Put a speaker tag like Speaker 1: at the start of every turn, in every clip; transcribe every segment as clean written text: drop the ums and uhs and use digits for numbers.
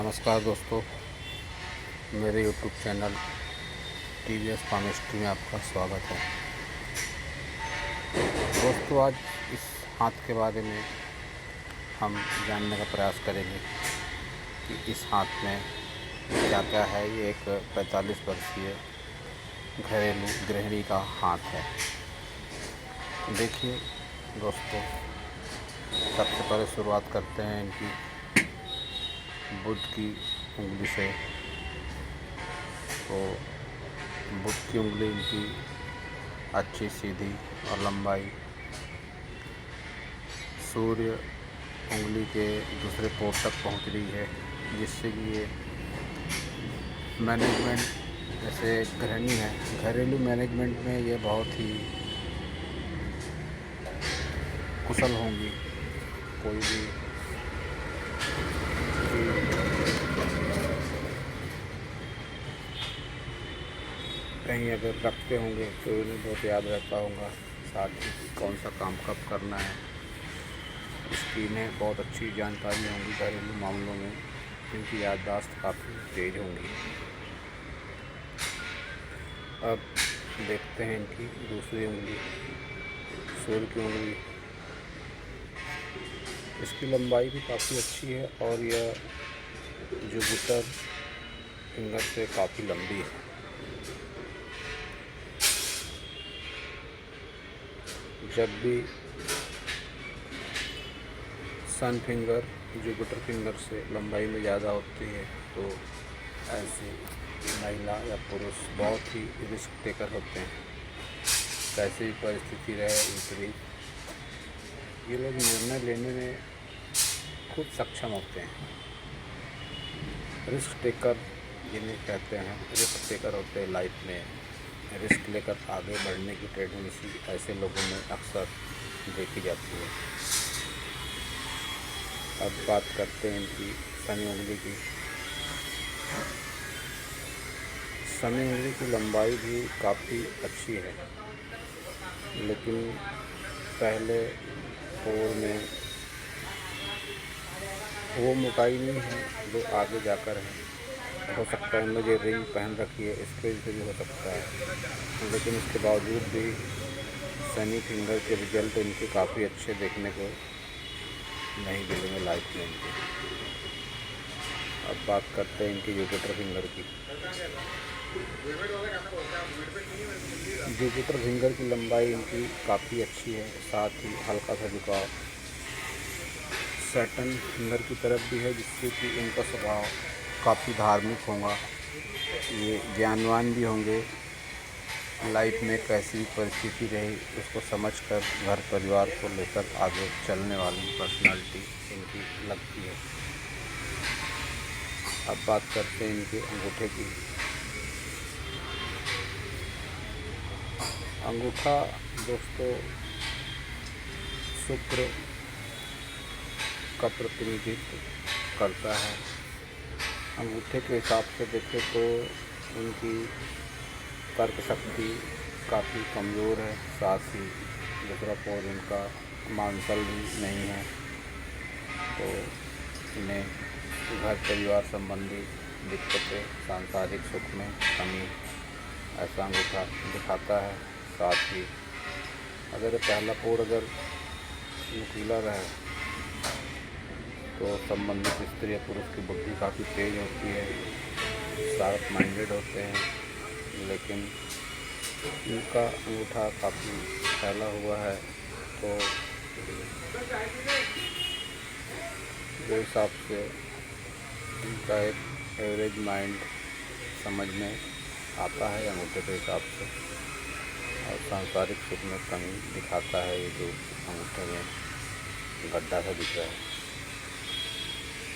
Speaker 1: नमस्कार दोस्तों, मेरे YouTube चैनल TVS फार्मेस्ट्री में आपका स्वागत है। दोस्तों, आज इस हाथ के बारे में हम जानने का प्रयास करेंगे कि इस हाथ में क्या क्या है। ये एक 45 वर्षीय घरेलू गृहिणी का हाथ है। देखिए दोस्तों, सबसे पहले शुरुआत करते हैं इनकी बुध की उंगली से। तो बुध की उंगली इनकी अच्छी सीधी और लंबाई सूर्य उंगली के दूसरे पोर तक पहुंच रही है, जिससे कि ये मैनेजमेंट, जैसे गृहिणी है, घरेलू मैनेजमेंट में ये बहुत ही कुशल होंगी। कोई भी कहीं अगर रखते होंगे तो इन्हें बहुत याद रहता होगा, साथ ही कौन सा काम कब करना है, इसकी इन्हें बहुत अच्छी जानकारी होंगी। घरेलू मामलों में इनकी याददाश्त काफ़ी तेज होंगी। अब देखते हैं इनकी दूसरी उंगली, सूर्य की उंगली। इसकी लंबाई भी काफ़ी अच्छी है और यह जुपिटर फिंगर से काफ़ी लंबी है। जब भी सन फिंगर जुपिटर फिंगर से लंबाई में ज़्यादा होती है तो ऐसी महिला या पुरुष बहुत ही रिस्क टेकर होते हैं। कैसी भी परिस्थिति रहे उनकी, ये लोग निर्णय लेने में खुद सक्षम होते हैं। रिस्क टेकर जिन्हें कहते हैं, रिस्क टेकर होते हैं लाइफ में। रिस्क लेकर आगे बढ़ने की टेंडेंसी ऐसे लोगों में अक्सर देखी जाती है। अब बात करते हैं इनकी शनि उंगली की। शनि उंगली की लंबाई भी काफ़ी अच्छी है, लेकिन पहले पोर में वो मोटाई नहीं है जो आगे जाकर है। हो सकता है मुझे रिंग पहन रखी है, इसके वजह से भी हो सकता है, लेकिन इसके बावजूद भी शनि फिंगर के रिजल्ट इनके काफ़ी अच्छे देखने को नहीं मिलेंगे लाइफ में इनके। अब बात करते हैं इनकी जुपिटर फिंगर की। जुपिटर फिंगर की लंबाई इनकी काफ़ी अच्छी है, साथ ही हल्का सा झुकाव सैटर्न फिंगर की तरफ भी है, जिससे कि इनका स्वभाव काफ़ी धार्मिक होगा। ये ज्ञानवान भी होंगे। लाइफ में कैसी भी परिस्थिति रही उसको समझकर घर परिवार को लेकर आगे चलने वाली पर्सनालिटी इनकी लगती है। अब बात करते हैं इनके अंगूठे की। अंगूठा दोस्तों शुक्र का प्रतिनिधित्व करता है। अंगूठे के हिसाब से देखें तो इनकी तर्क शक्ति काफ़ी कमज़ोर है, साथ ही दूसरा पोर इनका मांसल भी नहीं है, तो इन्हें घर परिवार संबंधी दिक्कतें, सांसारिक सुख में कमी ऐसा अंगूठा दिखाता है। साथ ही अगर पहला पोर अगर नुकीला रहे तो संबंधित स्त्री या पुरुष की बुद्धि काफ़ी तेज होती है, शार्प माइंडेड होते हैं, लेकिन इनका अंगूठा काफ़ी फैला हुआ है, तो जो हिसाब से इनका एक एवरेज माइंड समझ में आता है अंगूठे के हिसाब से, और सांसारिक सुख में कमी दिखाता है ये जो अंगूठे में गड्ढा सा दिख रहा है।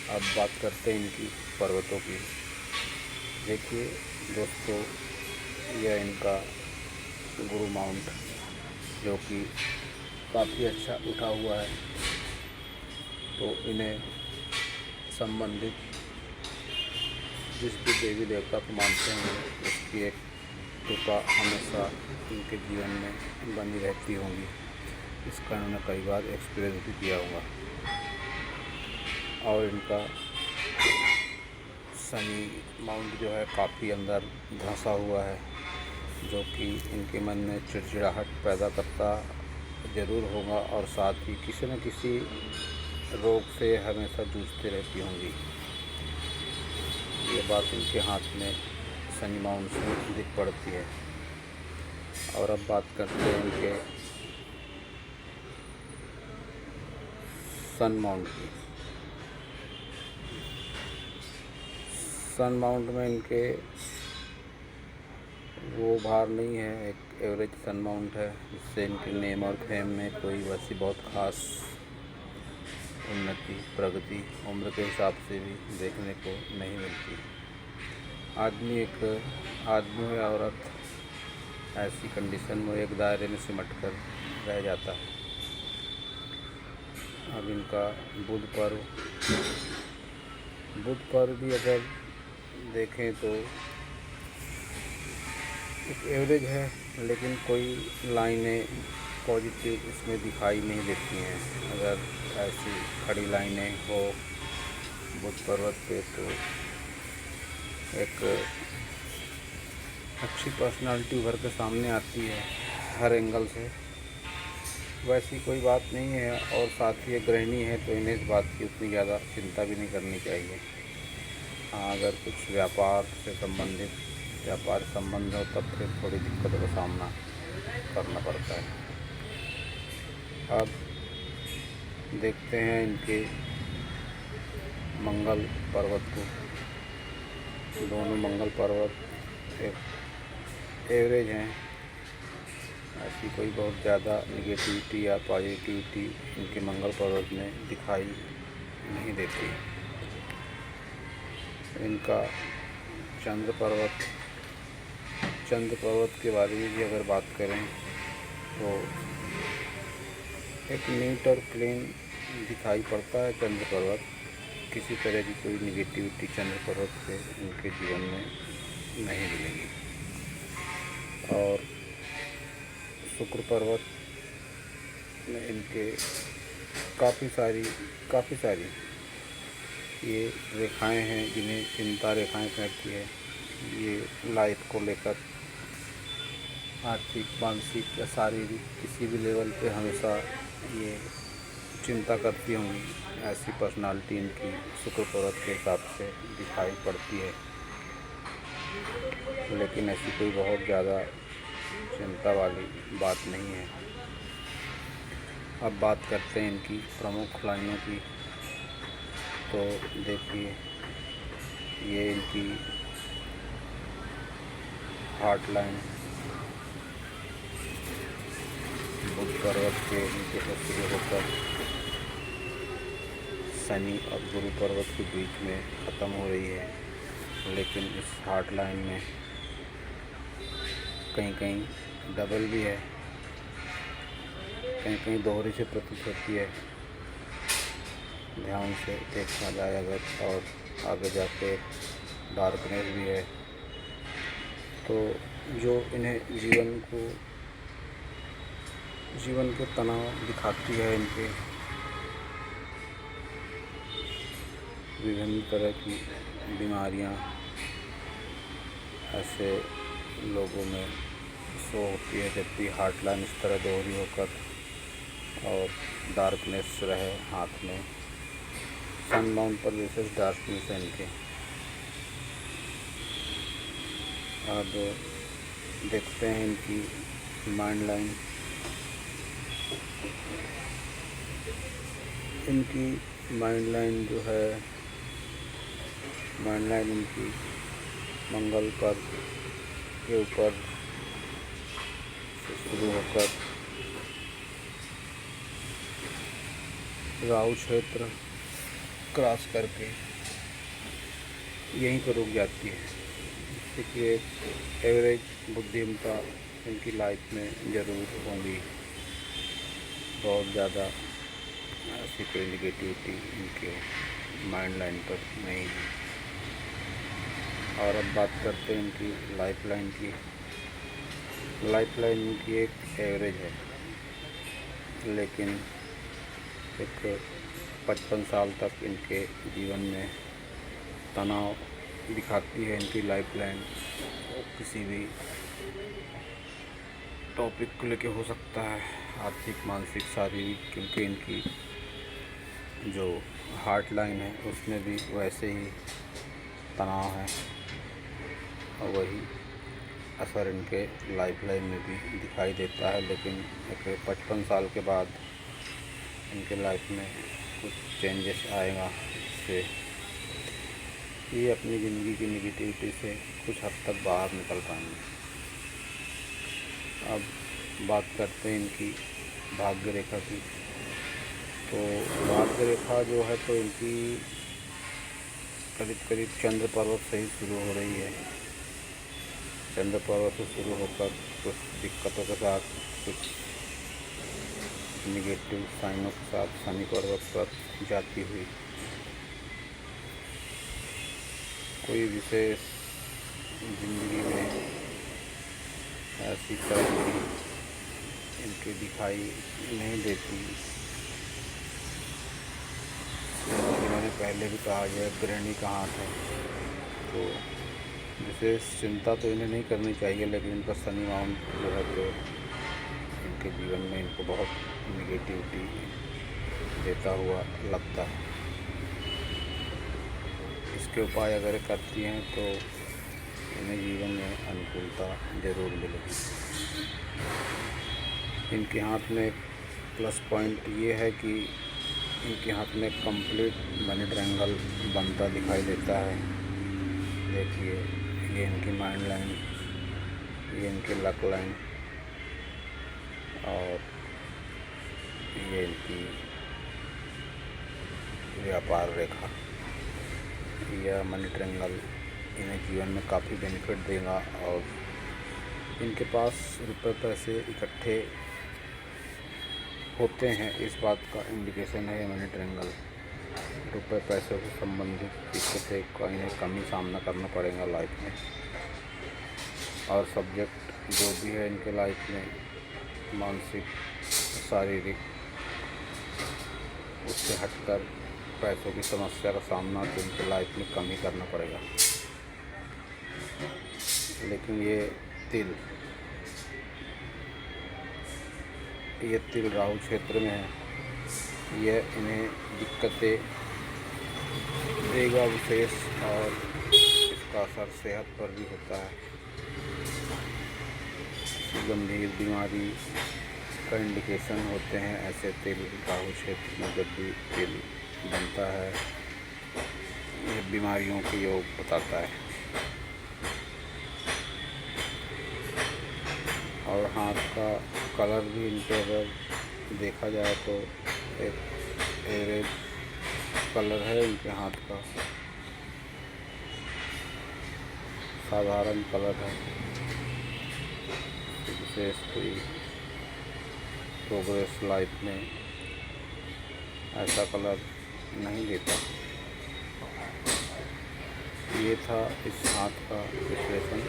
Speaker 1: अब बात करते हैं इनकी पर्वतों की। देखिए दोस्तों, यह इनका गुरु माउंट जो कि काफ़ी अच्छा उठा हुआ है, तो इन्हें संबंधित जिस भी देवी देवता को मानते हैं उसकी एक कृपा हमेशा इनके जीवन में बनी रहती होगी। इसका इन्होंने कई बार एक्सपीरियंस भी किया होगा। और इनका शनि माउंट जो है काफ़ी अंदर धंसा हुआ है, जो कि इनके मन में चिड़चिड़ाहट पैदा करता ज़रूर होगा और साथ ही किसी न किसी रोग से हमेशा जूझते रहती होंगी। ये बात इनके हाथ में शनि माउंट से दिख पड़ती है। और अब बात करते हैं इनके सन माउंट की। सन माउंट में इनके वो भार नहीं है, एक एवरेज सन माउंट है, जिससे इनके नेम और फेम में कोई वैसी बहुत ख़ास उन्नति प्रगति उम्र के हिसाब से भी देखने को नहीं मिलती। आदमी या औरत ऐसी कंडीशन में एक दायरे में सिमट कर रह जाता है। अब इनका बुध पर्व भी अगर देखें तो एक एवरेज है, लेकिन कोई लाइनें पॉजिटिव इसमें दिखाई नहीं देती हैं। अगर ऐसी खड़ी लाइनें हो बुध पर्वत पे तो एक अच्छी पर्सनालिटी उभर के सामने आती है हर एंगल से। वैसी कोई बात नहीं है, और साथ ही एक गृहिणी है तो इन्हें इस बात की उतनी ज़्यादा चिंता भी नहीं करनी चाहिए। हाँ, अगर कुछ व्यापार से संबंधित व्यापार संबंध हो तब फिर थोड़ी दिक्कतों का सामना करना पड़ता है। अब देखते हैं इनके मंगल पर्वत को। दोनों मंगल पर्वत एक एवरेज हैं, ऐसी कोई बहुत ज़्यादा निगेटिविटी या पॉजिटिविटी इनके मंगल पर्वत में दिखाई नहीं देती। इनका चंद्र पर्वत के बारे में भी अगर बात करें तो एक नीट और क्लीन दिखाई पड़ता है चंद्र पर्वत। किसी तरह की कोई निगेटिविटी चंद्र पर्वत से इनके जीवन में नहीं मिलेगी। और शुक्र पर्वत में इनके काफ़ी सारी ये रेखाएं हैं जिन्हें चिंता रेखाएं कहती है। ये लाइफ को लेकर आर्थिक, मानसिक या शारीरिक किसी भी लेवल पे हमेशा ये चिंता करती होंगी। ऐसी पर्सनालिटी इनकी शुक्र पर्वत के हिसाब से दिखाई पड़ती है, लेकिन ऐसी कोई बहुत ज़्यादा चिंता वाली बात नहीं है। अब बात करते हैं इनकी प्रमुख लाइनों की। तो देखिए, ये इनकी हार्ट लाइन बुध पर्वत के नीचे से शुरू होकर शनि और गुरु पर्वत के बीच में ख़त्म हो रही है, लेकिन इस हार्ट लाइन में कहीं कहीं डबल भी है, कहीं कहीं दोहरी से प्रतीत होती है। ध्यान से देखा जाए अगर, और आगे जाके डार्कनेस भी है, तो जो इन्हें जीवन के तनाव दिखाती है। इनके विभिन्न तरह की बीमारियां ऐसे लोगों में शो होती है, जबकि हार्ट लाइन इस तरह दोहरी होकर और डार्कनेस रहे हाथ में। सन माउंट पर विशेष डार्कनेस है इनके। अब देखते हैं इनकी माइंड लाइन। इनकी माइंड लाइन जो है, माइंड लाइन इनकी मंगल पर्व के ऊपर से शुरू होकर राहु क्षेत्र क्रॉस करके यहीं पर रुक जाती है। जिससे कि एक एवरेज बुद्धिमत्ता इनकी लाइफ में ज़रूर होंगी। बहुत ज़्यादा ऐसी कोई निगेटिविटी इनके माइंड लाइन पर नहीं है। और अब बात करते हैं इनकी लाइफ लाइन की। लाइफ लाइन इनकी एक एवरेज है, लेकिन एक 55 साल तक इनके जीवन में तनाव दिखाती है इनकी लाइफ लाइन। किसी भी टॉपिक को लेके हो सकता है, आर्थिक, मानसिक, शारीरिक, क्योंकि इनकी जो हार्ट लाइन है उसमें भी वैसे ही तनाव है और वही असर इनके लाइफ लाइन में भी दिखाई देता है। लेकिन एक 55 साल के बाद इनके लाइफ में कुछ चेंजेस आएगा, इससे ये अपनी ज़िंदगी की निगेटिविटी से कुछ हद तक बाहर निकल पाएंगे। अब बात करते हैं इनकी भाग्य रेखा की। तो भाग्य रेखा जो है तो इनकी करीब करीब चंद्र पर्वत से ही शुरू हो रही है। चंद्र पर्वत से शुरू होकर कुछ दिक्कतों के साथ, कुछ निगेटिव साइनों के साथ शनि पर्वत पर जाती हुई कोई विशेष ज़िंदगी में ऐसी तरक्की इनके दिखाई नहीं देती। मैंने पहले भी कहा, यह गृहिणी का हाथ है, तो विशेष चिंता तो इन्हें नहीं करनी चाहिए। लेकिन इनका शनि माउंट जो है तो इनके जीवन में इनको बहुत निगेटिविटी देता हुआ लगता है। इसके उपाय अगर करती हैं तो इन्हें जीवन में अनुकूलता ज़रूर मिलेगी। इनके हाथ में प्लस पॉइंट ये है कि इनके हाथ में कंप्लीट मनी ट्रायंगल बनता दिखाई देता है। देखिए, ये इनकी माइंड लाइन, ये इनकी लक लाइन और ये इनकी व्यापार रेखा। यह मनी ट्रायंगल इन्हें जीवन में काफ़ी बेनिफिट देगा और इनके पास रुपए पैसे इकट्ठे होते हैं, इस बात का इंडिकेशन है मनी ट्रायंगल। रुपए पैसे से संबंधित दिक्कतें का इन्हें कम ही सामना करना पड़ेगा लाइफ में। और सब्जेक्ट जो भी है इनके लाइफ में, मानसिक, शारीरिक, उससे हटकर पैसों की समस्या का सामना तो इनके लाइफ में कम ही करना पड़ेगा। लेकिन ये तिल राहु क्षेत्र में है, यह इन्हें दिक्कतें देगा विशेष और इसका असर सेहत पर भी होता है। गंभीर बीमारी का इंडिकेशन होते हैं ऐसे तिल राहु क्षेत्र में जब भी तिल बनता है, यह बीमारियों के योग बताता है। और हाथ का कलर भी इनके अगर देखा जाए तो एक एवरेज कलर है इनके हाथ का, साधारण कलर है, विशेष कोई प्रोग्रेस लाइफ में ऐसा कलर नहीं देता। ये था इस हाथ का विश्लेषण।